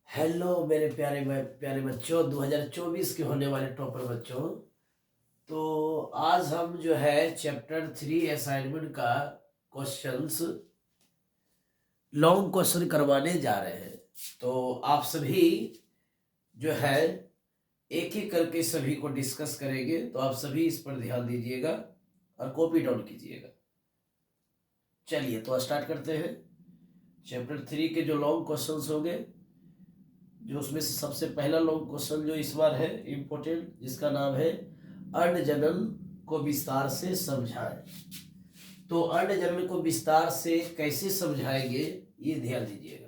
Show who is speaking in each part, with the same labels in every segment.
Speaker 1: Hello मेरे प्यारे प्यारे बच्चों, 2024 के होने वाले टॉपर बच्चों। तो आज हम जो है चैप्टर 3 असाइनमेंट का क्वेश्चंस लॉन्ग क्वेश्चन करवाने जा रहे हैं। तो आप सभी जो है एक एक करके सभी को डिस्कस करेंगे, तो आप सभी इस पर ध्यान दीजिएगा और कॉपी डाउन कीजिएगा। चलिए तो स्टार्ट करते हैं। चैप्टर 3 के जो लॉन्ग क्वेश्चंस होंगे, जो उसमें से सबसे पहला लॉन्ग क्वेश्चन जो इस बार है इम्पोर्टेंट, जिसका नाम है अण्ड जनन को विस्तार से समझाएं। तो अण्ड जनन को विस्तार से कैसे समझाएंगे, ये ध्यान दीजिएगा।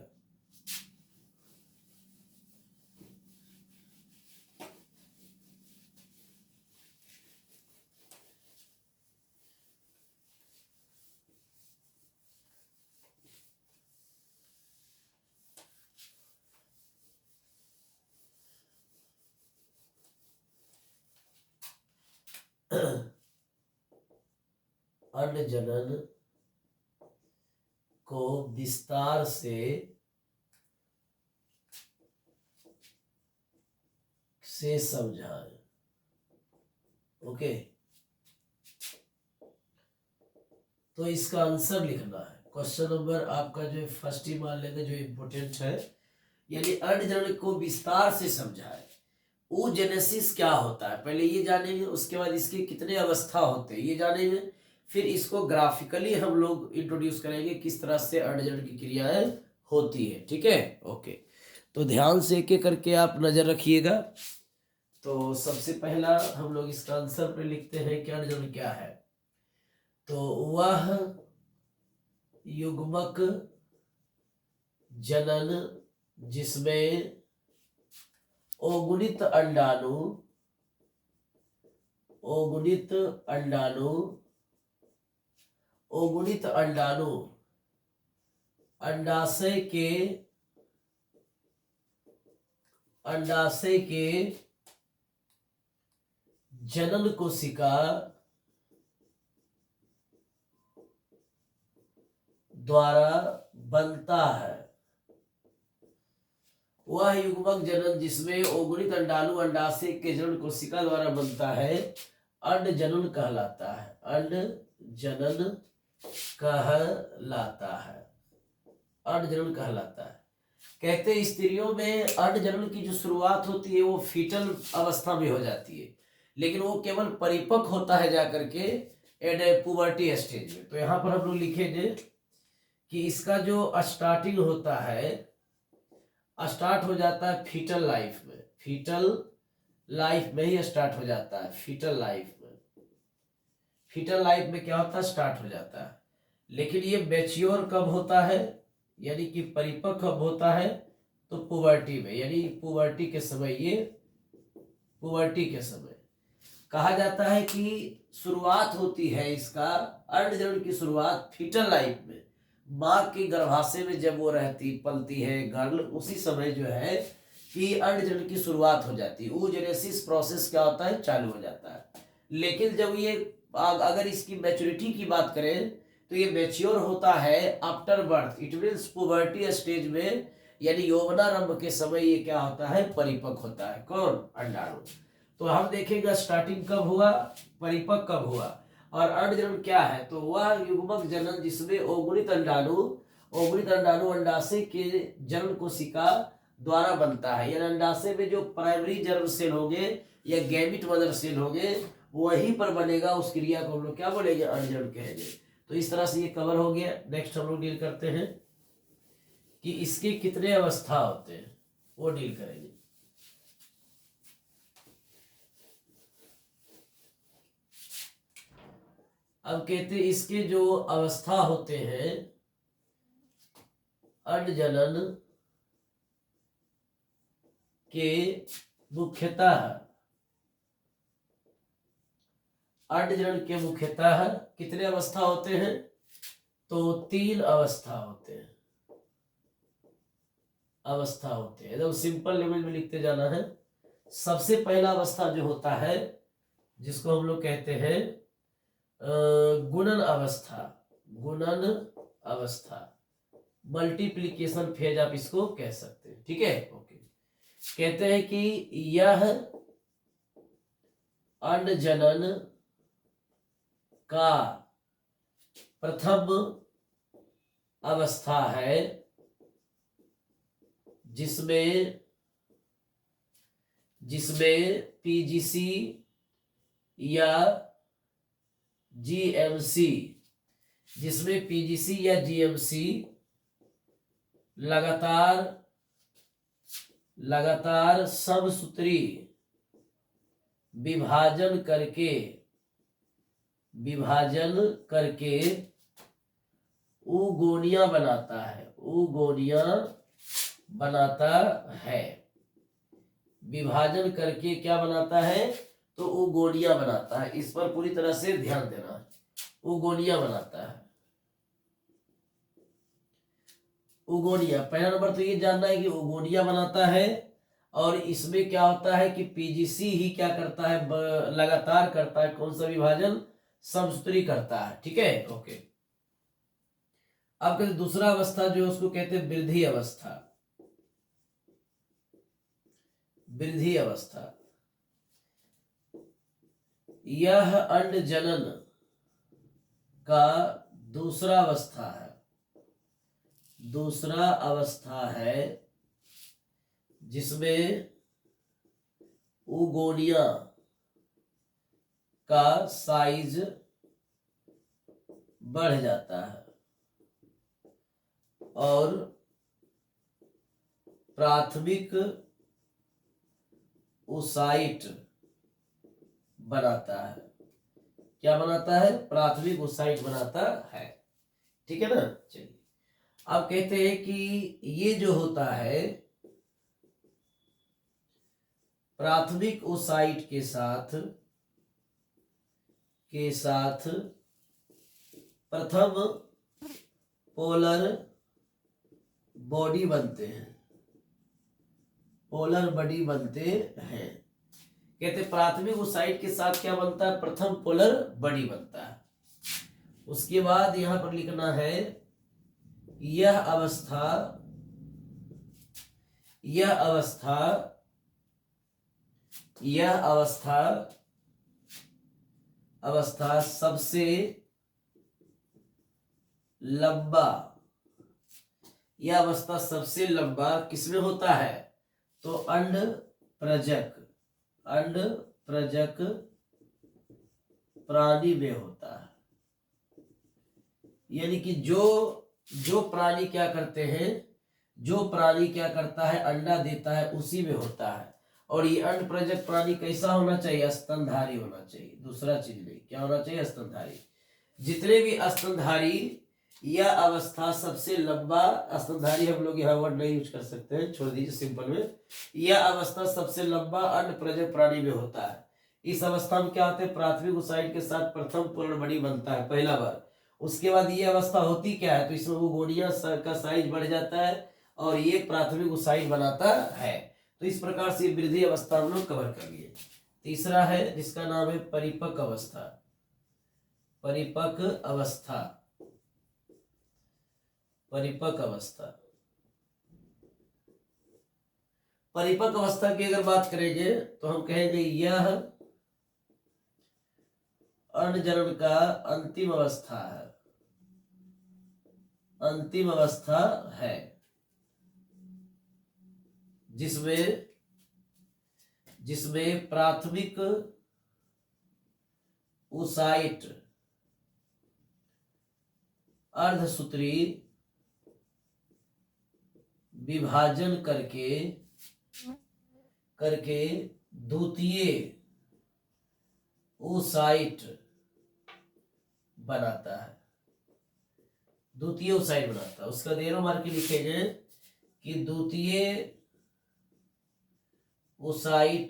Speaker 1: अण्ड जनन को विस्तार से समझाएं। ओके, तो इसका आंसर लिखना है। क्वेश्चन नंबर आपका जो फर्स्ट ही मान लेंगे, जो इम्पोर्टेंट है, यानी अण्ड जनन को विस्तार से समझाएं। oogenesis क्या होता है पहले ये जानेंगे, उसके बाद इसके कितने अवस्था होते हैं ये जानेंगे, फिर इसको ग्राफिकली हम लोग इंट्रोड्यूस करेंगे किस तरह से अण्ड जनन की क्रियाएं होती है। ठीक है, ओके। तो ध्यान से एक एक करके आप नजर रखिएगा। तो सबसे पहला हम लोग इसका आंसर पे लिखते हैं कि अण्ड जनन क्या है। तो वह युग्मक जनन जिसमें अगुणित अंडाणु अगुणित अंडाणु अगुणित अंडाणु अंडाशय के जनन कोशिका द्वारा बनता है। वह युग्मक जनन जिसमें अगुणित अंडाणु अंडाशय के जनन कोशिका द्वारा बनता है अण्ड जनन कहलाता है। अण्ड जनन कहलाता है। अण्ड जनन कहलाता है। कहते हैं स्त्रियों में अण्ड जनन की जो शुरुआत होती है वो फीटल अवस्था में हो जाती है, लेकिन वो केवल परिपक्व होता है जाकर के एट पुबर्टी स्टेज में। तो यहाँ पर हम लोग लिखेंगे कि इसका जो स्टार्टिंग होता है, स्टार्ट हो जाता है फीटल लाइफ में। फीटल लाइफ में ही स्टार्ट हो जाता है। फीटल लाइफ में क्या होता है, स्टार्ट हो जाता है। लेकिन ये मैच्योर कब होता है, यानी कि परिपक्व कब होता है, तो पुबर्टी में, यानी पुबर्टी के समय। ये पुबर्टी के समय कहा जाता है कि शुरुआत होती है इसका अण्ड जनन की शुरुआत फीटल लाइफ में, माँ के गर्भाशय में जब वो रहती पलती है गर्ल, उसी समय जो है कि अण्ड जनन की शुरुआत हो जाती है। oogenesis प्रोसेस क्या होता है, चालू हो जाता है। लेकिन जब ये अगर इसकी मैच्योरिटी की बात करें तो ये मैच्योर होता है after birth, it means puberty stage में, यानी यौवनारंभ के समय ये क्या होता है, परिपक्व होता है। कौन, अंडाणु। तो हम देखेंगे स्टार्टिंग कब हुआ, परिपक्व कब हुआ। और अण्ड जनन क्या है, तो वह युग्मक जनन जिसमें अगुणित अंडाणु अंडाशय के जन्म कोशिका द्वारा बनता है। यानी अंडाशय में जो प्राइमरी जर्म सेल होंगे या गैमिट मदर सेल होंगे वहीं पर बनेगा, उस क्रिया को हम लोग क्या बोलेंगे, अण्ड जनन कहेंगे। तो इस तरह से ये कवर हो गया। नेक्स्ट हम लोग डील करते हैं कि इसके कितने अवस्था होते हैं, वो डील करेंगे। अब कहते हैं इसके जो अवस्था होते हैं अण्ड जनन के मुख्यतः कितने अवस्था होते हैं, तो 3 अवस्था होते हैं। एकदम सिंपल लेवल में लिखते जाना है। सबसे पहला अवस्था जो होता है, जिसको हम लोग कहते हैं गुणन अवस्था, मल्टीप्लीकेशन फेज आप इसको कह सकते हैं। ठीक है, ओके। कहते हैं कि यह अंड जनन का प्रथम अवस्था है जिसमें पीजीसी या जीएमसी लगातार समसूत्री विभाजन करके oogonia बनाता है। विभाजन करके क्या बनाता है? तो oogonia बनाता है। इस पर पूरी तरह से ध्यान देना। oogonia बनाता है। oogonia, पहला नंबर तो ये जानना है कि oogonia बनाता है, और इसमें क्या होता है कि पीजीसी ही क्या करता है? लगातार करता है। कौन सा विभाजन? समसूत्री करता है। ठीक है, ओके। अब कहते दूसरा अवस्था जो है उसको कहते हैं वृद्धि अवस्था। यह अंड जनन का दूसरा अवस्था है जिसमें oogonia का साइज बढ़ जाता है और प्राथमिक ओसाइट बनाता है। क्या बनाता है? प्राथमिक ओसाइट बनाता है। ठीक है ना? चलिए, अब कहते हैं कि ये जो होता है प्राथमिक ओसाइट के साथ प्रथम पोलर बॉडी बनते हैं। कहते प्राथमिक ओसाइट के साथ क्या बनता है? प्रथम पोलर बॉडी बनता है। उसके बाद यहां पर लिखना है यह अवस्था सबसे लंबा किसमें होता है? तो अंड प्रजक प्राणी में होता है। यानी कि जो प्राणी क्या करते हैं, जो प्राणी क्या करता है? अंडा देता है, उसी में होता है। और ये अंड प्रजक प्राणी कैसा होना चाहिए? स्तनधारी होना चाहिए, दूसरा चीज नहीं। क्या होना चाहिए? स्तनधारी। जितने भी स्तनधारी, यह अवस्था सबसे लंबा, स्तनधारी हम लोग यहाँ वर्ड नहीं यूज कर सकते हैं, छोड़ दीजिए सिंपल में। यह अवस्था सबसे लंबा अंड प्रजक प्राणी में होता है। इस अवस्था में क्या होता है? प्राथमिक ओसाइट के साथ प्रथम पोलर बॉडी बनता है पहला बार। उसके बाद ये अवस्था होती क्या है? तो इसमें oogonia का साइज बढ़ जाता है और ये प्राथमिक ओसाइट बनाता है। तो इस प्रकार से वृद्धि अवस्था हम लोग कवर कर लिए। तीसरा है जिसका नाम है परिपक्व अवस्था की अगर बात करेंगे तो हम कहेंगे यह अंड जनन का अंतिम अवस्था है जिसमें प्राथमिक ओसाइट अर्धसूत्री विभाजन करके द्वितीय ओसाइट बनाता है। उसका देरो मार के लिखेंगे कि द्वितीय ओसाइट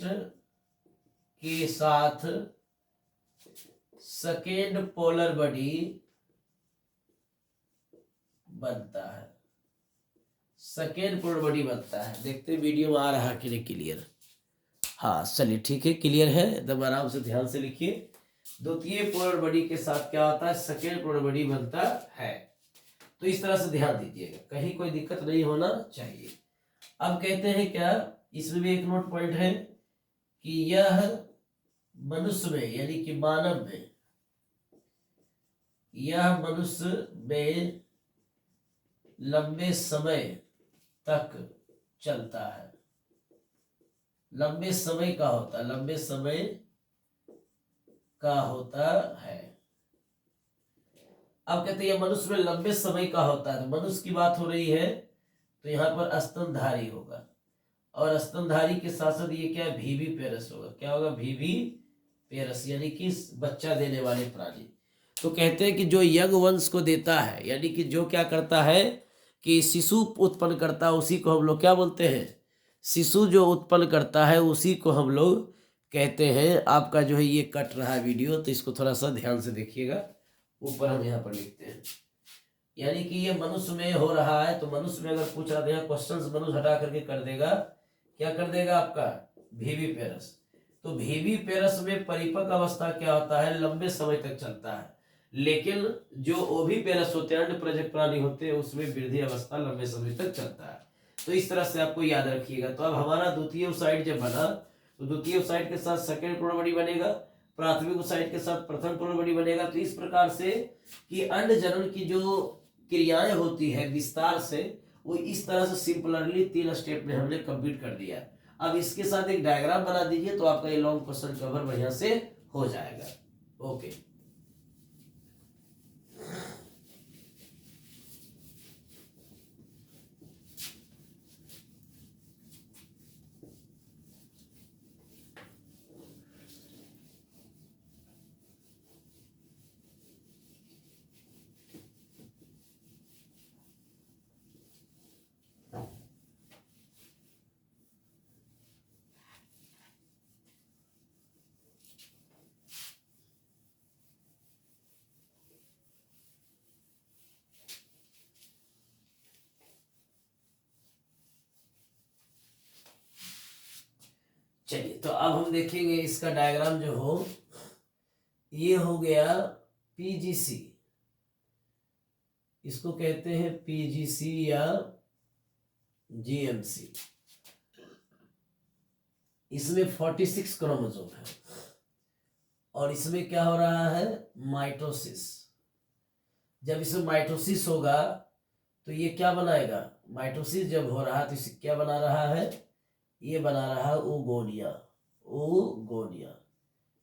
Speaker 1: के साथ सेकेंड पोलर बॉडी बनता है। देखते वीडियो में आ रहा कि नहीं क्लियर? हाँ चलिए ठीक है, क्लियर है एकदम। आराम से ध्यान से लिखिए। द्वितीय पोलर बॉडी के साथ क्या होता है? सेकेंड पोलर बॉडी बनता है। तो इस तरह से ध्यान दीजिएगा, कहीं कोई दिक्कत नहीं होना चाहिए। अब कहते हैं क्या, इसमें भी एक नोट पॉइंट है कि यह मनुष्य में यानी कि मानव में, यह मनुष्य में लंबे समय तक चलता है। लंबे समय का होता है, लंबे समय का होता है। अब कहते हैं मनुष्य में लंबे समय का होता है, तो मनुष्य की बात हो रही है तो यहाँ पर स्तनधारी होगा, और स्तनधारी के साथ साथ ये क्या है, भीवी पेरस होगा। क्या होगा, भीवी पेरस यानी कि बच्चा देने वाले प्राणी। तो कहते हैं कि जो यंग वंश को देता है, यानी कि जो क्या करता है कि शिशु उत्पन्न करता है, उसी को हम लोग क्या बोलते हैं, शिशु जो उत्पन्न करता है उसी को हम लोग कहते हैं। आपका जो है ये कट रहा है वीडियो, तो इसको थोड़ा सा ध्यान से देखिएगा। ऊपर हम यहाँ पर लिखते हैं, यानी कि ये मनुष्य में हो रहा है। तो मनुष्य में अगर पूछ रहा था, यहाँ क्वेश्चन मनुष्य हटा करके कर देगा, क्या कर देगा आपका, भीवी पेरस। तो भीवी पेरस में परिपक्व अवस्था क्या होता है, लंबे समय तक चलता है। लेकिन जो ओवी पेरस होते हैं, अन्य प्रजक प्राणी होते हैं, उसमें वृद्धि अवस्था लंबे समय तक चलता है। तो इस तरह से आपको याद रखिएगा। तो अब हमारा द्वितीय साइड जब बना, तो द्वितीय साइड के साथ सेकेंड प्रोबेबिलिटी बनेगा, प्राथमिक साइड के साथ प्रथम प्रोबेबिलिटी बनेगा। तो इस प्रकार से कि अंड जनन की जो क्रियाएं होती है विस्तार से, वो इस तरह से सिंपलरली 3 स्टेप में हमने कंप्लीट कर दिया। अब इसके साथ एक डायग्राम बना दीजिए, तो आपका ये लॉन्ग क्वेश्चन कवर बढ़िया से हो जाएगा। ओके, चलिए तो अब हम देखेंगे इसका डायग्राम जो हो, ये हो गया पीजीसी, इसको कहते हैं पीजीसी या जीएमसी। इसमें 46 क्रोमोसोम है, और इसमें क्या हो रहा है, माइटोसिस। जब इसमें माइटोसिस होगा तो ये क्या बनाएगा, माइटोसिस जब हो रहा है तो इसे क्या बना रहा है, ये बना रहा है ओगोनिया। ओगोनिया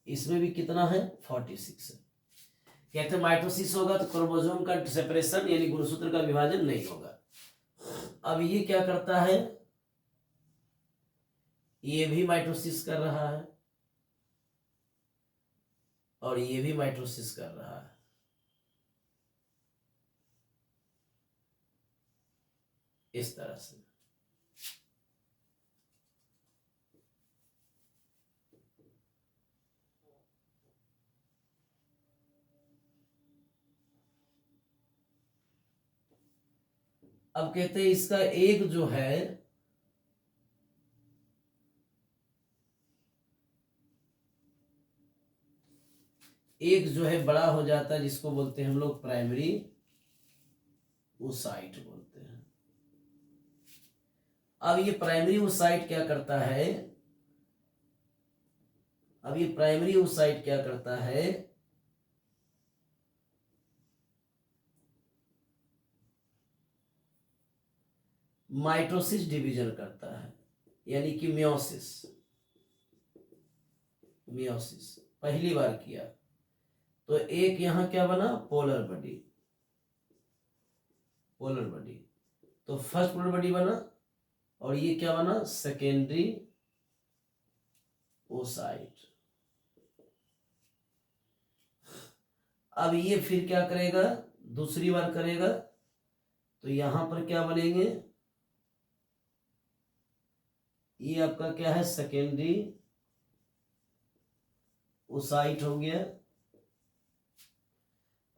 Speaker 1: इसमें भी कितना है, 46 है। कहते हैं माइटोसिस होगा तो क्रोमोसोम का सेपरेशन यानी गुणसूत्र का विभाजन नहीं होगा। अब ये क्या करता है, ये भी माइटोसिस कर रहा है, और ये भी माइटोसिस कर रहा है। इस तरह से अब कहते हैं इसका एक जो है, एक जो है बड़ा हो जाता है, जिसको बोलते हैं हम लोग प्राइमरी oocyte बोलते हैं। अब ये प्राइमरी oocyte क्या करता है, अब ये प्राइमरी oocyte क्या करता है, माइटोसिस डिवीजन करता है, यानी कि मियोसिस। मियोसिस पहली बार किया तो एक यहां क्या बना, पोलर बॉडी। पोलर बॉडी तो फर्स्ट पोलर बॉडी बना, और ये क्या बना, सेकेंडरी oocyte। अब ये फिर क्या करेगा, दूसरी बार करेगा, तो यहां पर क्या बनेंगे, ये आपका क्या है, सेकेंडरी oocyte हो गया,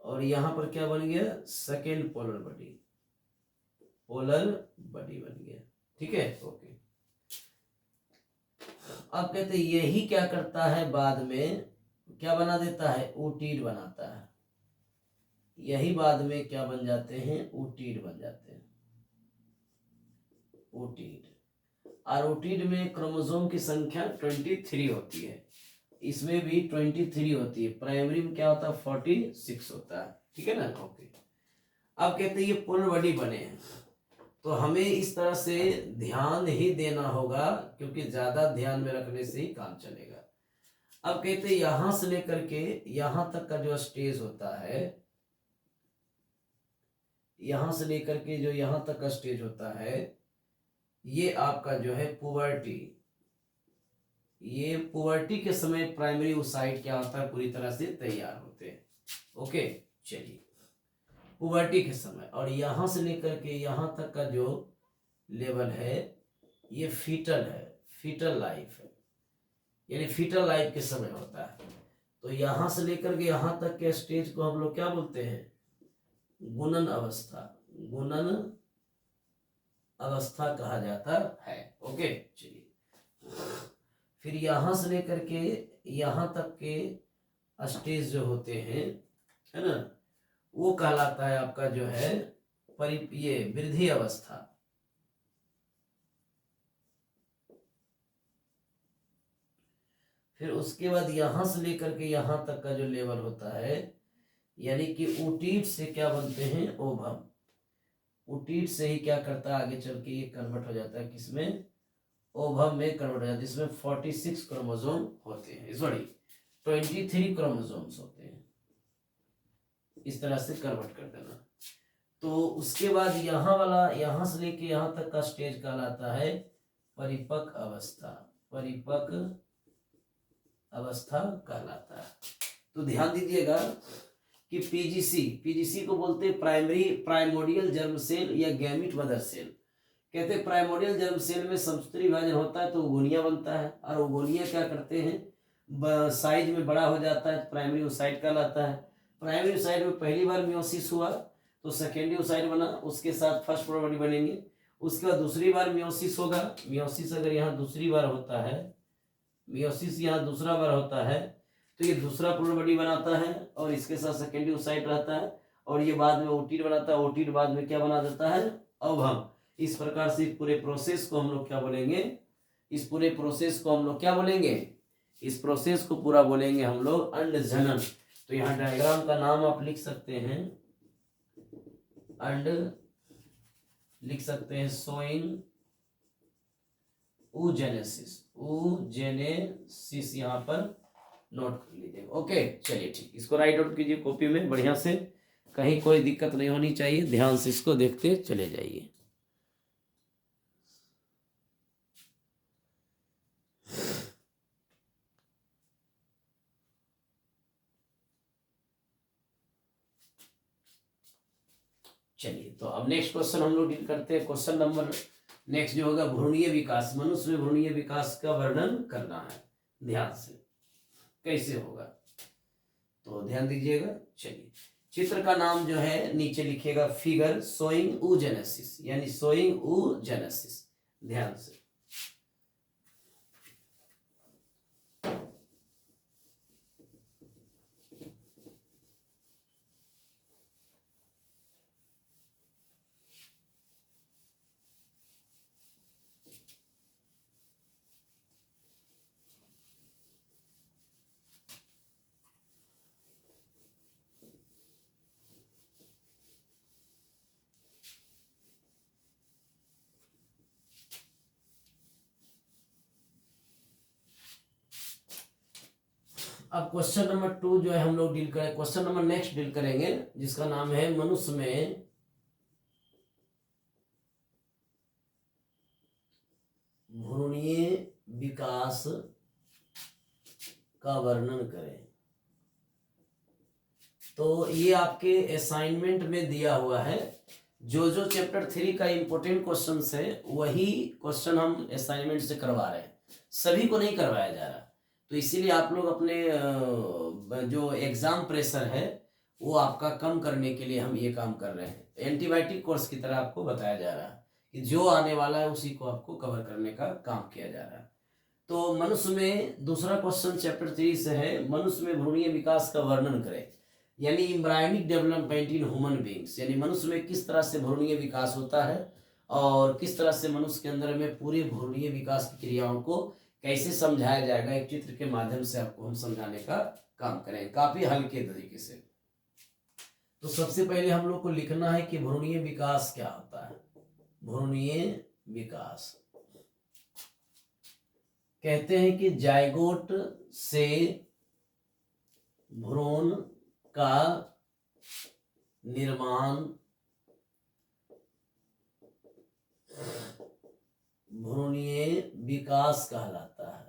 Speaker 1: और यहां पर क्या बन गया, second polar body. Polar body बन गया, ठीक है, ओके। अब कहते हैं यही क्या करता है, बाद में क्या बना देता है, ootyl बनाता है। यही बाद में क्या बन जाते हैं, ootyl बन जाते हैं, ootyl। आरोटिड में क्रोमोसोम की संख्या 23 होती है, इसमें भी 23 होती है, प्राइमरी में क्या होता है 46 होता है, ठीक है ना। ओके, अब कहते हैं ये पूर्ण बॉडी बने हैं, तो हमें इस तरह से ध्यान ही देना होगा, क्योंकि ज्यादा ध्यान में रखने से ही काम चलेगा। अब कहते हैं यहां से लेकर के यहां तक का जो स्टेज होता है, यहां से लेकर के जो यहां तक का स्टेज होता है, ये आपका जो है पुबर्टी, ये पुबर्टी के समय प्राइमरी ओसाइट क्या होता है, पूरी तरह से तैयार होते हैं। ओके, चलिए पुबर्टी के समय, और यहां से लेकर के यहां तक का जो लेवल है ये फीटल है, फीटल लाइफ है, यानी फीटल लाइफ के समय होता है। तो यहां से लेकर के यहां तक के स्टेज को हम लोग क्या बोलते हैं, गुणन अवस्था, गुणन अवस्था कहा जाता है। ओके, चलिए फिर यहां से लेकर के यहां तक के स्टेज जो होते हैं, है ना, वो कहलाता है आपका जो है ये वृद्धि अवस्था। फिर उसके बाद यहां से लेकर के यहां तक का जो लेवल होता है, यानी कि ऊटीट से क्या बनते हैं, ओवम, ऊटीट से ही क्या करता है आगे चल के ये कन्वर्ट हो जाता है किसमें, ओवम में कन्वर्ट हो जाता है, जिसमें 46 क्रोमोसोम होते हैं, सॉरी 23 क्रोमोसोम्स होते हैं, इस तरह से कन्वर्ट कर देना। तो उसके बाद यहाँ वाला, यहाँ से लेके यहाँ तक का स्टेज कहलाता है परिपक्व अवस्था, परिपक्व अवस्था कहलाता है। तो ध्यान दीजिएगा कि पीजीसी को बोलते हैं प्राइमोडियल जर्म सेल या गैमिट मदर सेल। कहते हैं प्राइमोडियल जर्म सेल में समसूत्री विभाजन होता है तो ओगोनिया बनता है, और ओगोनिया क्या करते हैं, साइज में बड़ा हो जाता है, प्राइमरी ओसाइट कहलाता है। प्राइमरी ओसाइट में पहली बार मियोसिस हुआ तो सेकेंडरी ओसाइट बना, उसके साथ फर्स्ट प्रोबॉडी बनेंगे। उसके बाद दूसरी बार मियोसिस होगा, मियोसिस अगर यहाँ दूसरी बार होता है, मियोसिस यहाँ दूसरा बार होता है तो ये दूसरा प्रोबॉडी बनाता है, और इसके साथ सेकेंडरी ओसाइट रहता है, और ये बाद में ओटीड बनाता है, ओटीड बाद में क्या बना देता है, ओवम। इस प्रकार से पूरे प्रोसेस को हम लोग क्या बोलेंगे, इस पूरे प्रोसेस को हम लोग क्या बोलेंगे, इस प्रोसेस को पूरा बोलेंगे हम लोग अंडजनन। तो यहाँ डायग्राम का नाम आप लिख सकते हैं, अंड लिख सकते हैं, सोइंग oogenesis, oogenesis यहाँ पर नोट कर लीजिएगा। ओके, चलिए ठीक, इसको राइट आउट कीजिए कॉपी में बढ़िया से, कहीं कोई दिक्कत नहीं होनी चाहिए, ध्यान से इसको देखते चले जाइए। चलिए, तो अब नेक्स्ट क्वेश्चन हम लोग डील करते हैं। क्वेश्चन नंबर नेक्स्ट जो होगा, भ्रूणीय विकास, मनुष्य में भ्रूणीय विकास का वर्णन करना है। ध्यान से कैसे होगा तो ध्यान दीजिएगा। चलिए, चित्र का नाम जो है नीचे लिखिएगा, फिगर शोइंग oogenesis, यानी शोइंग oogenesis। ध्यान से अब क्वेश्चन नंबर 2 जो है हम लोग डील करें, क्वेश्चन नंबर नेक्स्ट डील करेंगे, जिसका नाम है मनुष्य में भ्रूणीय विकास का वर्णन करें। तो ये आपके असाइनमेंट में दिया हुआ है, जो जो चैप्टर 3 का इंपॉर्टेंट क्वेश्चन है वही क्वेश्चन हम असाइनमेंट से करवा रहे हैं, सभी को नहीं करवाया जा रहा। तो इसीलिए आप लोग अपने जो एग्जाम प्रेशर है वो आपका कम करने के लिए हम ये काम कर रहे हैं। एंटीबायोटिक कोर्स की तरह आपको बताया जा रहा है कि जो आने वाला है उसी को आपको कवर करने का काम किया जा रहा है। तो मनुष्य में दूसरा क्वेश्चन चैप्टर 3 से है, मनुष्य में भ्रूणीय विकास का वर्णन करें, यानी embryonic development in human beings, यानी मनुष्य में किस तरह से भ्रूणीय विकास होता है और किस तरह से मनुष्य के अंदर में पूरे भ्रूणीय विकास की क्रियाओं को कैसे समझाया जाएगा, एक चित्र के माध्यम से आपको हम समझाने का काम करें काफी हल्के तरीके से। तो सबसे पहले हम लोग को लिखना है कि भ्रूणीय विकास क्या होता है। भ्रूणीय विकास कहते हैं कि जाइगोट से भ्रूण का निर्माण भ्रूणीय विकास कहलाता है।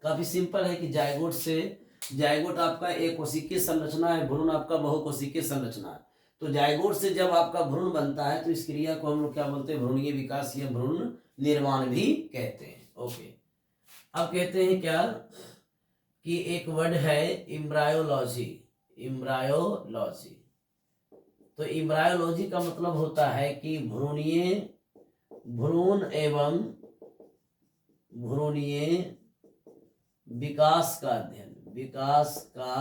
Speaker 1: काफी सिंपल है कि जाइगोट से, जाइगोट आपका एक कोशिकीय संरचना है, भ्रूण आपका बहुकोशिकीय संरचना है। तो जाइगोट से जब आपका भ्रूण बनता है तो इस क्रिया को हम लोग क्या बोलते हैं, भ्रूणीय विकास या भ्रूण निर्माण भी कहते हैं। ओके, अब कहते हैं क्या कि एक वर्ड है एम्ब्रायोलॉजी। एम्ब्रायोलॉजी, तो एम्ब्रायोलॉजी का मतलब होता है कि भ्रूण एवं भ्रूणीय विकास का अध्ययन। विकास का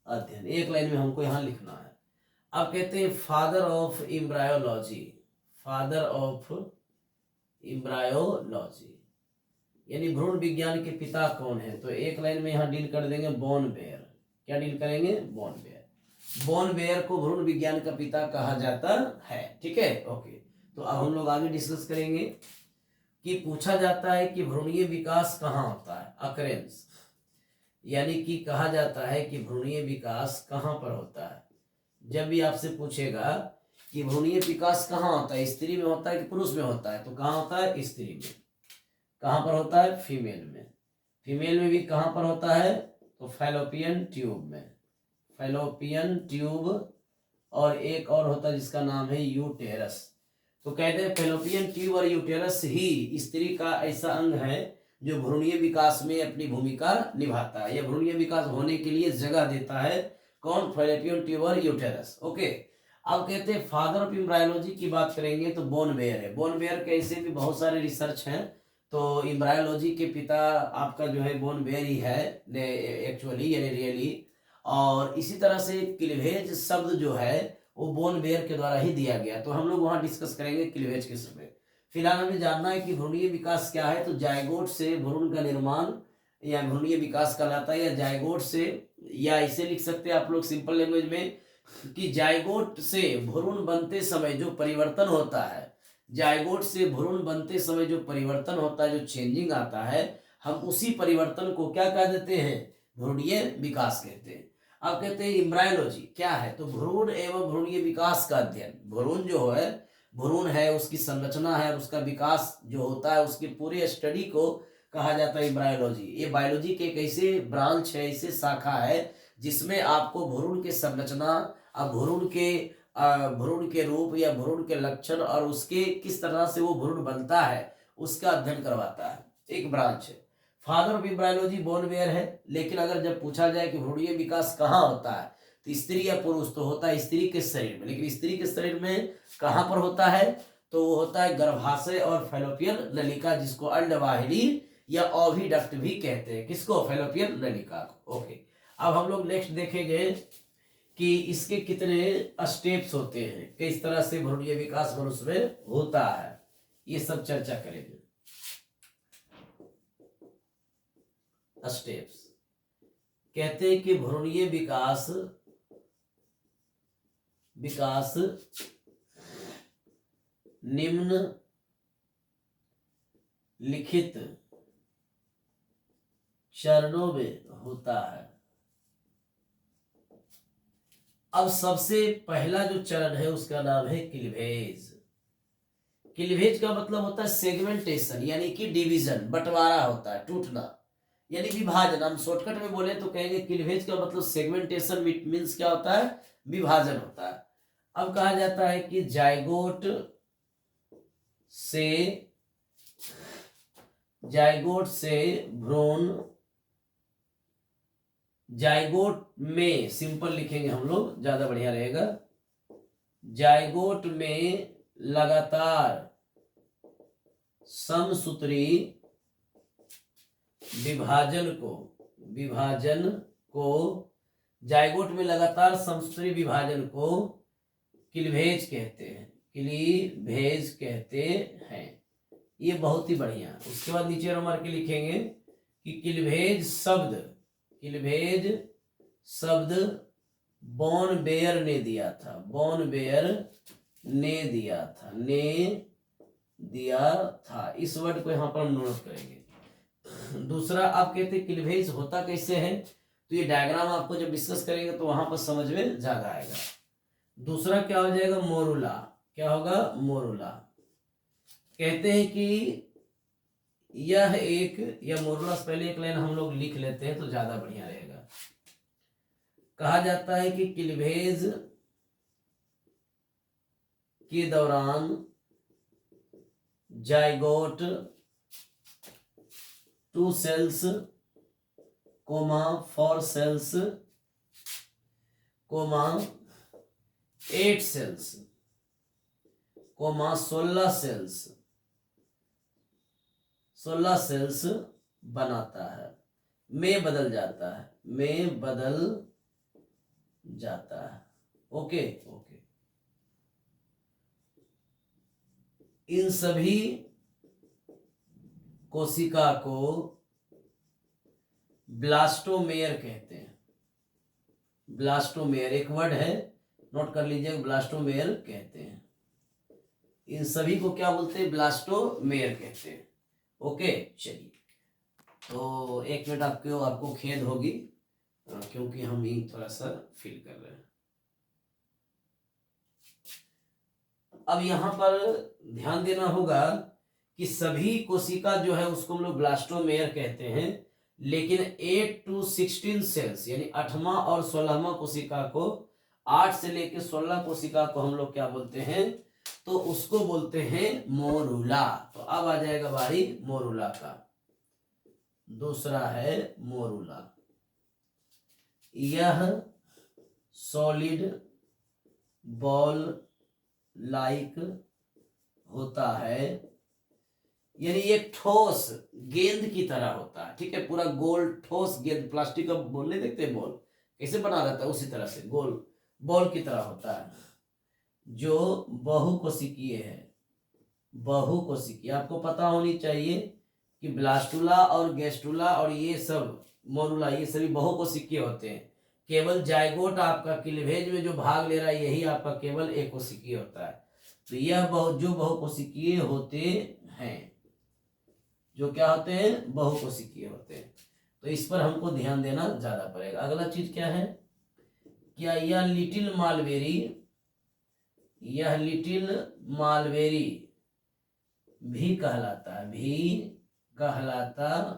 Speaker 1: अध्ययन एक लाइन में हमको यहां लिखना है। अब कहते हैं father of embryology. Father of embryology यानी भ्रूण विज्ञान के पिता कौन है, तो एक लाइन में यहां डील कर देंगे बोन बेयर। क्या डील करेंगे, बोन बेयर। बोन बेयर को भ्रूण विज्ञान का पिता कहा जाता है। ठीक है, ओके। तो अब हम लोग आगे डिस्कस करेंगे कि पूछा जाता है कि भ्रूणीय विकास कहाँ होता है, अकरेंस, यानी कि कहा जाता है कि भ्रूणीय विकास कहाँ पर होता है। जब भी आपसे पूछेगा कि भ्रूणीय विकास कहाँ होता है, स्त्री में होता है कि पुरुष में होता है, तो कहाँ होता है, स्त्री में। कहाँ पर होता है, फीमेल में। फीमेल में भी कहाँ पर होता है, तो फैलोपियन ट्यूब में। फैलोपियन ट्यूब, और एक और होता है जिसका नाम है यूटेरस। तो कहते हैं फैलोपियन ट्यूब और यूटेरस ही स्त्री का ऐसा अंग है जो भ्रूणीय विकास में अपनी भूमिका निभाता है, या भ्रूणीय विकास होने के लिए जगह देता है। कौन, फैलोपियन ट्यूब और यूटेरस। ओके, अब कहते हैं फादर ऑफ एम्ब्रायोलॉजी की बात करेंगे तो बोन बेयर है। बोन बेयर के ऐसे भी बहुत सारे रिसर्च हैं, तो एम्ब्रायोलॉजी के पिता आपका जो है बोन बेयर ही है एक्चुअली, यानी रियली। और इसी तरह से क्लीवेज शब्द जो है वो बोन बेयर के द्वारा ही दिया गया, तो हम लोग वहां डिस्कस करेंगे क्लीवेज के समय। फिलहाल हमें जानना है कि भ्रूणीय विकास क्या है, तो जाइगोट से भ्रूण का निर्माण या भ्रूणीय विकास कहलाता है, या जाइगोट से, या इसे लिख सकते हैं आप लोग सिंपल लैंग्वेज में कि जाइगोट से भ्रूण बनते समय जो परिवर्तन होता है, जाइगोट से भ्रूण बनते समय जो परिवर्तन होता है, जो चेंजिंग आता है, हम उसी परिवर्तन को क्या कह देते हैं, भ्रूणीय विकास कहते हैं। अब कहते हैं एम्ब्रायोलॉजी क्या है, तो भ्रूण एवं भ्रूणीय विकास का अध्ययन। भ्रूण जो है, भ्रूण है, उसकी संरचना है, उसका विकास जो होता है, उसके पूरे स्टडी को कहा जाता है एम्ब्रायोलॉजी। ये बायोलॉजी के एक ऐसे ब्रांच है, ऐसे शाखा है जिसमें आपको भ्रूण के संरचना, भ्रूण के रूप या भ्रूण के लक्षण और उसके किस तरह से वो भ्रूण बनता है उसका अध्ययन करवाता है, एक ब्रांच है। Father of embryology von Baer है, लेकिन अगर जब पूछा जाए कि भ्रूणीय विकास कहाँ होता है, तो स्त्री या पुरुष, तो होता है स्त्री के शरीर में। लेकिन स्त्री के शरीर में कहाँ पर होता है, तो वो होता है गर्भाशय और फैलोपियन नलिका, जिसको अंडवाहिनी या ओविडक्ट भी कहते हैं। किसको, फैलोपियन नलिका को। ओके, अब हम लोग नेक्स्ट देखेंगे कि इसके कितने स्टेप्स होते हैं, किस तरह से भ्रूणीय विकास मनुष्य में होता है, ये सब चर्चा करेंगे। स्टेप्स कहते हैं कि भ्रूणीय विकास निम्न लिखित चरणों में होता है। अब सबसे पहला जो चरण है उसका नाम है क्लीवेज। क्लीवेज का मतलब होता है सेगमेंटेशन, यानी कि डिवीजन, बंटवारा होता है, टूटना, यानी विभाजन। हम शॉर्टकट में बोले तो कहेंगे क्लीवेज का मतलब सेगमेंटेशन मीन्स क्या होता है, विभाजन होता है। अब कहा जाता है कि जाइगोट से भ्रूण, जाइगोट में सिंपल लिखेंगे हम लोग, ज्यादा बढ़िया रहेगा। जाइगोट में लगातार समसूत्री विभाजन को जाइगोट में लगातार समसूत्री विभाजन को क्लीवेज कहते हैं, क्लीवेज कहते हैं। ये बहुत ही बढ़िया। उसके बाद नीचे मार के लिखेंगे कि क्लीवेज शब्द बॉन बेयर ने दिया था, बॉन बेयर ने दिया था। इस वर्ड को यहाँ पर हम नोट करेंगे। दूसरा आप कहते हैं क्लीवेज होता कैसे है, तो ये डायग्राम आपको जब डिस्कस करेंगे तो वहां पर समझ में ज्यादा आएगा। दूसरा क्या हो जाएगा, मोरूला। क्या होगा, मोरूला। कहते हैं कि यह एक, या मोरूला से पहले एक लाइन हम लोग लिख लेते हैं तो ज्यादा बढ़िया रहेगा। कहा जाता है कि क्लीवेज के दौरान zygote 2 cells, 4 cells, 8 cells, 16 cells बनाता है, में बदल जाता है। ओके। इन सभी कोशिका को ब्लास्टोमेयर कहते हैं। ब्लास्टोमेयर एक वर्ड है, नोट कर लीजिएगा, ब्लास्टोमेयर कहते हैं। इन सभी को क्या बोलते हैं, ब्लास्टोमेयर कहते हैं। ओके, चलिए। तो 1 मिनट आपको खेद होगी, क्योंकि हम ही थोड़ा सा फील कर रहे हैं। अब यहाँ पर ध्यान देना होगा कि सभी कोशिका जो है उसको हम लोग ब्लास्टोमेयर कहते हैं, लेकिन 8 to 16 सेल्स यानी 8वां और 16वां कोशिका को, 8 से लेकर 16 कोशिका को हम लोग क्या बोलते हैं, तो उसको बोलते हैं मोरूला। तो अब आ जाएगा बारी मोरूला का। दूसरा है मोरूला। यह सॉलिड बॉल लाइक होता है, यानी ये ठोस गेंद की तरह होता है। ठीक है, पूरा गोल ठोस गेंद, प्लास्टिक का बॉल नहीं देखते, बॉल कैसे बना रहता है, उसी तरह से गोल बॉल की तरह होता है, जो बहुकोशिकीय है। बहुकोशिकीय आपको पता होनी चाहिए कि ब्लास्टुला और गैस्टुला और ये सब मोरूला, ये सभी बहुकोशिकीय होते हैं। केवल जाइगोट आपका क्लीवेज में जो भाग ले रहा है यही आपका केवल एक कोशिकीय होता है। तो यह जो बहुकोशिकीय होते हैं, जो क्या होते हैं, बहुकोशिकीय होते हैं। तो इस पर हमको ध्यान देना ज्यादा पड़ेगा। अगला चीज क्या है, क्या यह लिटिल मालबेरी भी कहलाता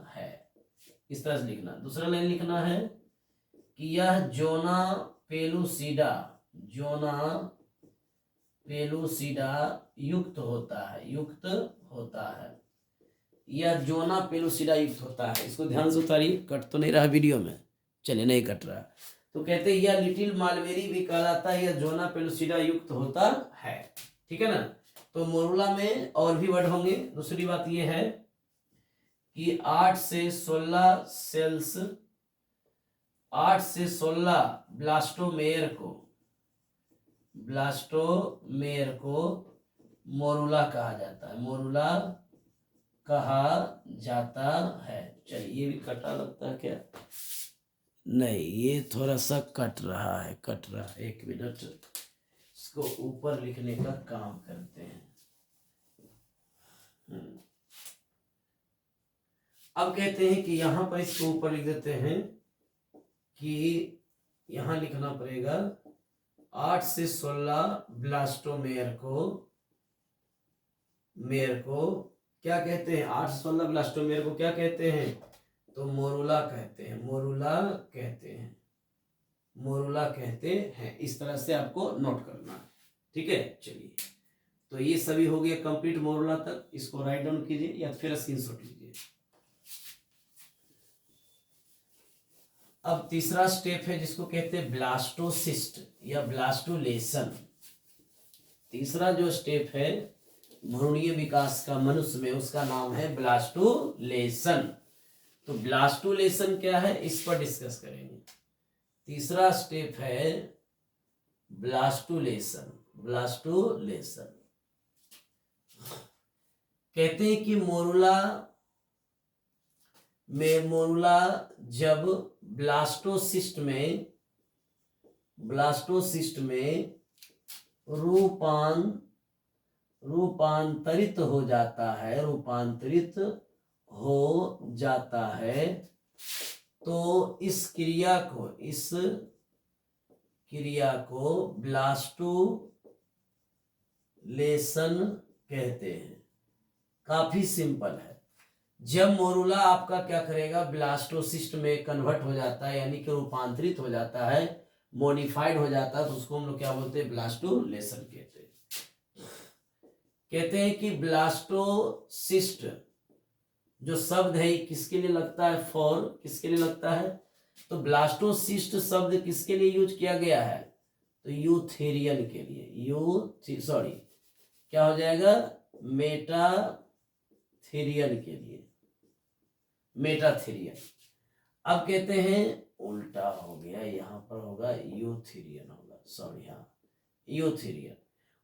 Speaker 1: है। इस तरह से लिखना। दूसरा लाइन लिखना है कि यह जोना पेलुसिडा युक्त होता है। यह जोना पेलुसिडा युक्त होता है। इसको ध्यान से उतारिए, कट तो नहीं रहा वीडियो में, चलिए नहीं कट रहा। तो कहते हैं यह लिटिल मालबेरी भी कहलाता है, यह जोना पेलुसिडा युक्त होता है। ठीक है ना। तो मोरूला में और भी वर्ड होंगे। दूसरी बात यह है कि 8 से 16 सेल्स, 8 से 16 ब्लास्टोमेयर को मोरूला कहा जाता है। चलिए, ये भी कटा लगता है क्या, नहीं, ये थोड़ा सा कट रहा है। 1 मिनट, इसको ऊपर लिखने का काम करते हैं। अब कहते हैं कि यहां पर इसको ऊपर लिख देते हैं कि यहां लिखना पड़ेगा 8 से 16 ब्लास्टोमेयर को क्या कहते हैं, 8 से 16 ब्लास्टोमेयर को क्या कहते हैं, तो मोरूला कहते हैं। इस तरह से आपको नोट करना है। ठीक है, चलिए। तो ये सभी हो गया कंप्लीट मोरूला तक। इसको राइट डाउन कीजिए या फिर स्क्रीनशॉट लीजिए। अब तीसरा स्टेप है जिसको कहते हैं ब्लास्टोसिस्ट या ब्लास्टोलेशन। तीसरा जो स्टेप है भ्रूणीय विकास का मनुष्य में, उसका नाम है ब्लास्टोलेशन। तो ब्लास्टोलेशन क्या है, इस पर डिस्कस करेंगे। तीसरा स्टेप है ब्लास्टोलेशन। ब्लास्टोलेशन। कहते हैं कि मोरुला जब ब्लास्टोसिस्ट में रूपांतरित हो जाता है तो इस क्रिया को ब्लास्टोलेशन कहते हैं। काफी सिंपल है। जब मोरुला आपका क्या करेगा, ब्लास्टोसिस्ट में कन्वर्ट हो जाता है, यानी कि रूपांतरित हो जाता है, मॉडिफाइड हो जाता है, तो उसको हम लोग क्या बोलते हैं, ब्लास्टोलेशन कहते हैं। कहते हैं कि ब्लास्टोसिस्ट जो शब्द है किसके लिए लगता है, किसके लिए लगता है, तो ब्लास्टोसिस्ट शब्द किसके लिए यूज किया गया है, तो यूथेरियन के लिए, क्या हो जाएगा, मेटाथेरियन के लिए, मेटाथेरियन। अब कहते हैं उल्टा हो गया, यहां पर होगा यूथेरियन होगा, यूथेरियन।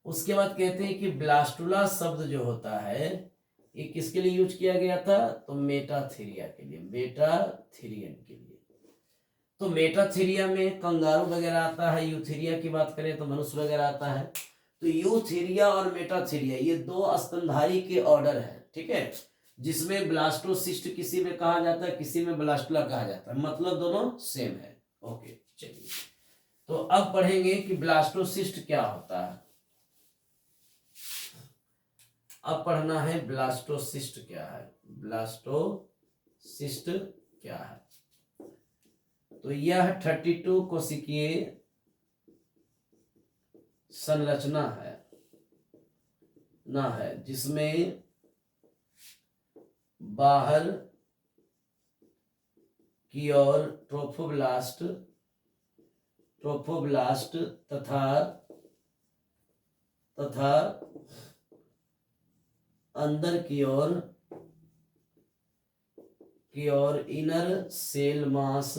Speaker 1: उसके बाद कहते हैं कि ब्लास्टुला शब्द जो होता है ये किसके लिए यूज किया गया था, तो मेटाथेरिया के लिए, मेटाथेरियन के लिए। तो मेटाथेरिया में कंगारू वगैरह आता है, यूथेरिया की बात करें तो मनुष्य वगैरह आता है। तो यूथेरिया और मेटाथेरिया ये दो स्तनधारी के ऑर्डर है, ठीक है, जिसमें ब्लास्टोसिस्ट किसी में कहा जाता है, किसी में ब्लास्टुला कहा जाता है, मतलब दोनों सेम है। ओके, चलिए तो अब पढ़ेंगे कि ब्लास्टोसिस्ट क्या होता है। अब पढ़ना है ब्लास्टोसिस्ट क्या है, ब्लास्टोसिस्ट क्या है। तो यह 32 कोशिकीय संरचना है जिसमें बाहर की ओर ट्रोफोब्लास्ट तथा अंदर की ओर इनर सेल मास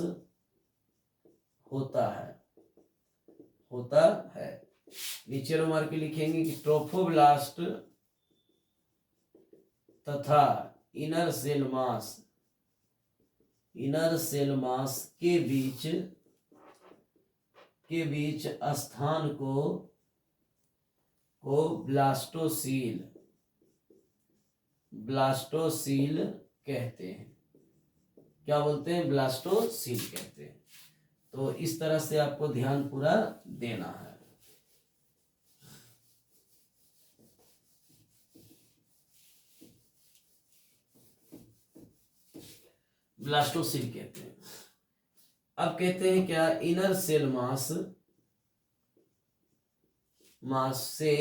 Speaker 1: होता है। नीचे रो मार के लिखेंगे कि ट्रोफोब्लास्ट तथा इनर सेल मास के बीच स्थान को ब्लास्टोसील कहते हैं। क्या बोलते हैं, ब्लास्टोसील कहते हैं। तो इस तरह से आपको ध्यान पूरा देना है। ब्लास्टोसील कहते हैं। अब कहते हैं क्या, इनर सेल मास से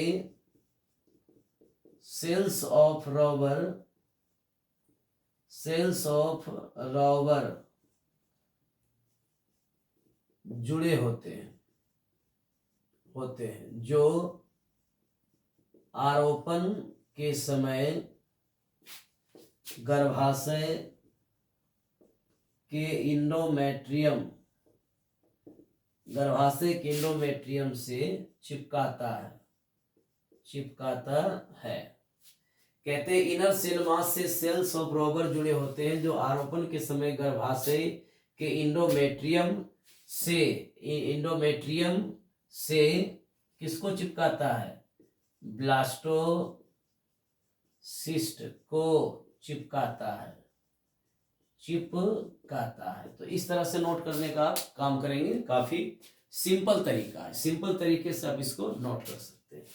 Speaker 1: सेल्स ऑफ रॉबर जुड़े होते हैं जो आरोपण के समय गर्भाशय के इंडोमेट्रियम से चिपकाता है। कहते हैं इनर सेल मास से सेल्स ऑफ रॉबर जुड़े होते हैं जो आरोपण के समय गर्भाशय के इंडोमेट्रियम से किसको चिपकाता है, ब्लास्टोसिस्ट को चिपकाता है। तो इस तरह से नोट करने का काम करेंगे। काफी सिंपल तरीका है, सिंपल तरीके से आप इसको नोट कर सकते हैं।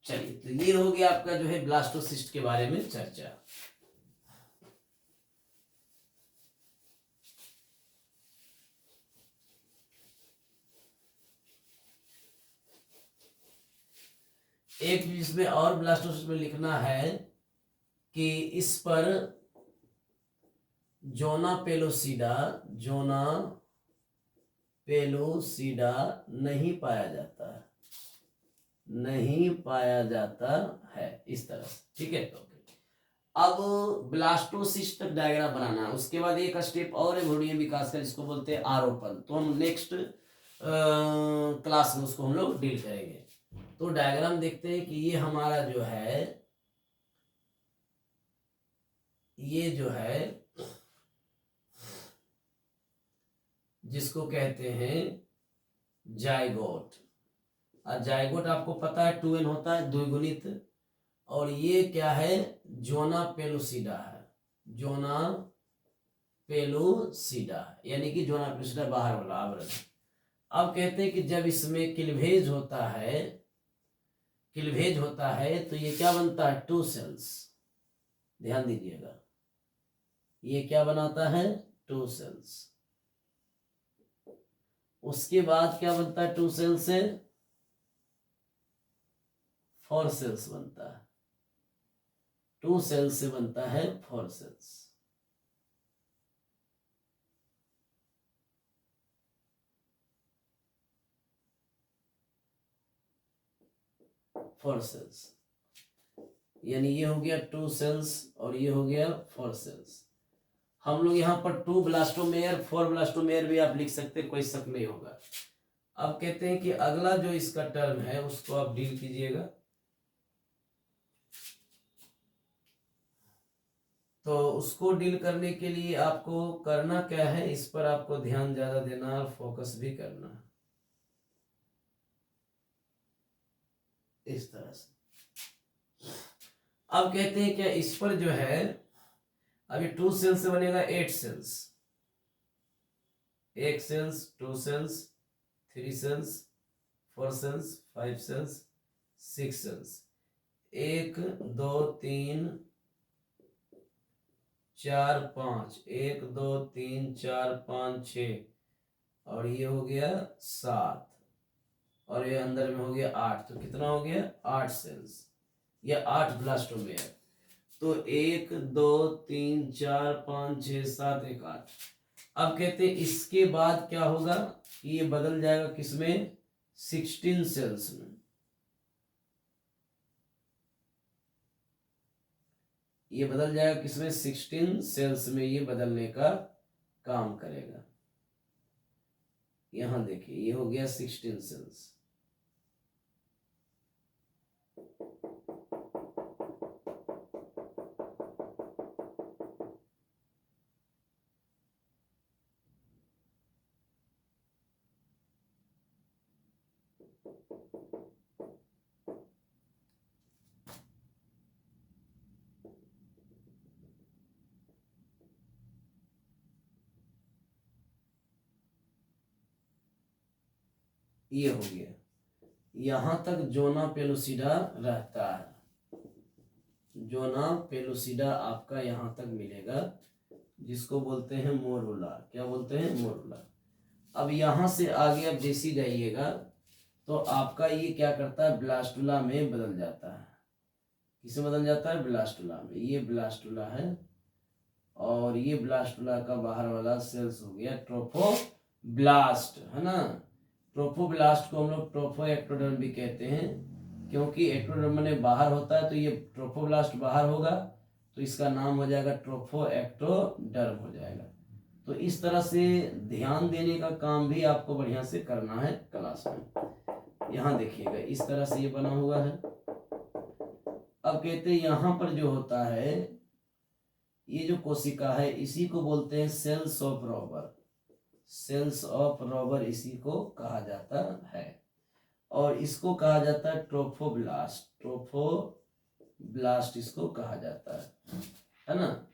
Speaker 1: चलिए, तो ये हो गया आपका जो है ब्लास्टोसिस्ट के बारे में चर्चा। एक इसमें और ब्लास्टोसिस्ट में लिखना है कि इस पर जोना पेलोसिडा नहीं पाया जाता है इस तरह से, ठीक है। अब ब्लास्टोसिस्ट तक डायग्राम बनाना है, उसके बाद एक स्टेप और है भ्रूणीय विकास का जिसको बोलते हैं आरोपण, तो हम नेक्स्ट क्लास में उसको हम लोग डील करेंगे। तो डायग्राम देखते हैं कि ये हमारा जो है, ये जो है जिसको कहते हैं जायगोट, और जायगोट आपको पता है 2n होता है, द्विगुणित। और ये क्या है, जोना पेलुसिडा है, जोना पेलुसिडा, यानी कि जोना पेलुसिडा बाहर वाला आवरण। अब कहते हैं कि जब इसमें क्लीवेज होता है, क्लीवेज होता है तो ये क्या बनता है, 2 सेल्स, ध्यान दीजिएगा, ये क्या बनाता है, 2 सेल्स। उसके बाद क्या बनता है, 2 सेल से 4 सेल्स बनता है, 2 सेल से बनता है 4 सेल्स। फोर सेल्स, यानी ये हो गया 2 सेल्स और ये हो गया 4 सेल्स। हम लोग यहाँ पर 2 ब्लास्टोमेयर 4 ब्लास्टोमेयर भी आप लिख सकते, कोई शक नहीं होगा। अब कहते हैं कि अगला जो इसका टर्म है उसको आप डील कीजिएगा। तो उसको डील करने के लिए आपको करना क्या है, इस पर आपको ध्यान ज्यादा देना और फोकस भी करना, इस तरह से। अब कहते हैं क्या, इस पर जो है अभी 2 सेल्स से बनेगा 8 cells, 1 cells 2 cells 3 cells 4 cells 5 cells 6 cells, 1 2 3 4 5, 1 2 3 4 5 6, और ये हो गया 7, और ये अंदर में हो गया 8, तो कितना हो गया 8 सेल्स, या 8 ब्लास्टोमेयर। तो 1 2 3 4 5 6 7 1 8। अब कहते हैं इसके बाद क्या होगा कि ये बदल जाएगा किसमें, 16 सेल्स में। ये बदल जाएगा किसमें, 16 सेल्स में ये बदलने का काम करेगा। यहां देखिए ये हो गया 16 सेल्स। ये हो गया, यहां तक जोना पेलुसिडा रहता है, जोना पेलुसिडा आपका यहां तक मिलेगा, जिसको बोलते हैं मोरुला। क्या बोलते हैं, मोरुला। अब यहां से आगे अब जैसी जाइएगा तो आपका ये क्या करता है, ब्लास्टुला में बदल जाता है। किसे बदल जाता है, ब्लास्टुला में। ये ब्लास्टुला है, और ये ब्लास्टुला का बाहर वाला सेल्स हो गया ट्रोफोब्लास्ट, है ना। ट्रोफोब्लास्ट को हम लोग ट्रोफो एक्टोडर्म भी कहते हैं, क्योंकि एक्टोडर्म में बाहर होता है, तो ये ट्रोफोब्लास्ट बाहर होगा, तो इसका नाम हो जाएगा ट्रोफो एक्टोडर्म हो जाएगा। तो इस तरह से ध्यान देने का काम भी आपको बढ़िया से करना है क्लास में। यहाँ देखिएगा इस तरह से ये बना हुआ है। अब कहते हैं यहाँ पर जो होता है, ये जो कोशिका है इसी को बोलते हैं cells of Rauber, cells of Rauber इसी को कहा जाता है, और इसको कहा जाता है ट्रोफोब्लास्ट, ट्रोफोब्लास्ट इसको कहा जाता है ना।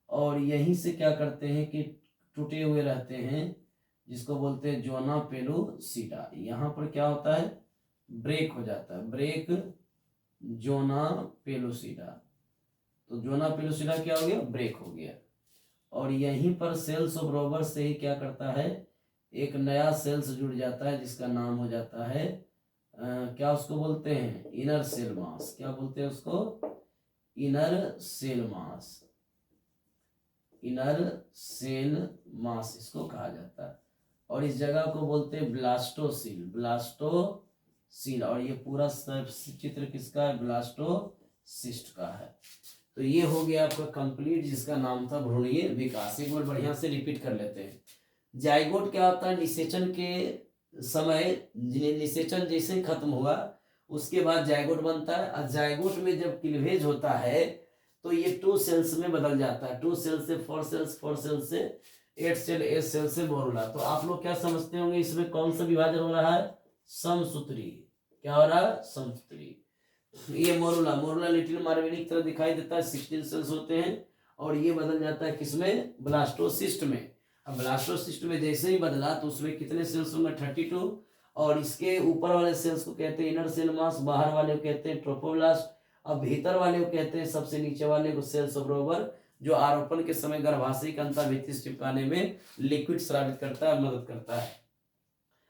Speaker 1: और यहीं से क्या करते हैं कि टूटे हुए रहते हैं, जिसको बोलते हैं जोना पेलुसिडा। यहाँ पर क्या होता है, ब्रेक हो जाता है, ब्रेक जोना पेलुसिडा। तो जोना पेलुसिडा क्या हो गया, ब्रेक हो गया। और यहीं पर सेल्स ऑफ रॉबर से ही क्या करता है, एक नया सेल्स जुड़ जाता है, जिसका नाम हो जाता है क्या उसको बोलते हैं, इनर सेल मास। क्या बोलते हैं उसको, inner cell mass, inner cell mass इसको कहा जाता है। और इस जगह को बोलते हैं ब्लास्टोसील, ब्लास्टोसील। और ये पूरा चित्र किसका है, ब्लास्टोसील सिस्ट का है। तो ये हो गया आपका कंप्लीट, जिसका नाम था भ्रूणीय विकास। एक बार बढ़िया से रिपीट कर लेते हैं। जाइगोट क्या होता है? निषेचन के समय, निषेचन जैसे ही खत्म हुआ उसके बाद जाइगोट बनता है। और जाइगोट में जब क्लीवेज होता है तो ये 2 सेल्स में बदल जाता है। 2 सेल से 4 सेल्स, 4 सेल से 8 सेल, 8 सेल से मोरुला। तो आप लोग क्या समझते होंगे इसमें कौन सा विभाजन हो रहा है? समसूत्री। क्या हो रहा है? समसूत्री। ये मोरुला, मोरुला लिटिल मार्वेली की तरह दिखाई देता है, 16 सेल्स होते हैं। और ये बदल जाता है किसमें? ब्लास्टोसिस्ट में। अब ब्लास्टोसिस्ट में जैसे ही बदला तो उसमें कितने सेल्स होंगे? 32। और इसके ऊपर वाले सेल्स को कहते हैं इनर सेल मास, बाहर वाले को कहते हैं ट्रोफोब्लास्ट, अब भीतर वाले को कहते हैं, सबसे नीचे वाले को सेल्स ऑफ रोवर, जो आरोपण के समय गर्भाशय का अंतःभित्ति चिपकाने में लिक्विड स्रावित करता है, मदद करता है।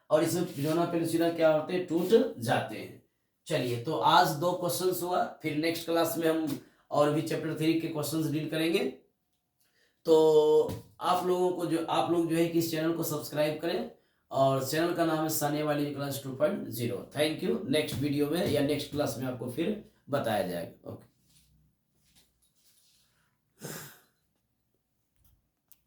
Speaker 1: और इसमें पिजोना पेनिसिलिना क्या होते हैं? टूट जाते हैं। चलिए, तो आज 2 क्वेश्चंस हुआ, फिर नेक्स्ट क्लास में हम और भी चैप्टर 3 के क्वेश्चंस डील करेंगे। तो आप लोग जो है कि इस चैनल को सब्सक्राइब करें, और चैनल का नाम है सानिया वाली class 2.0। Thank you. Next video में या नेक्स्ट क्लास में आपको फिर बताया जाएगा। ओके।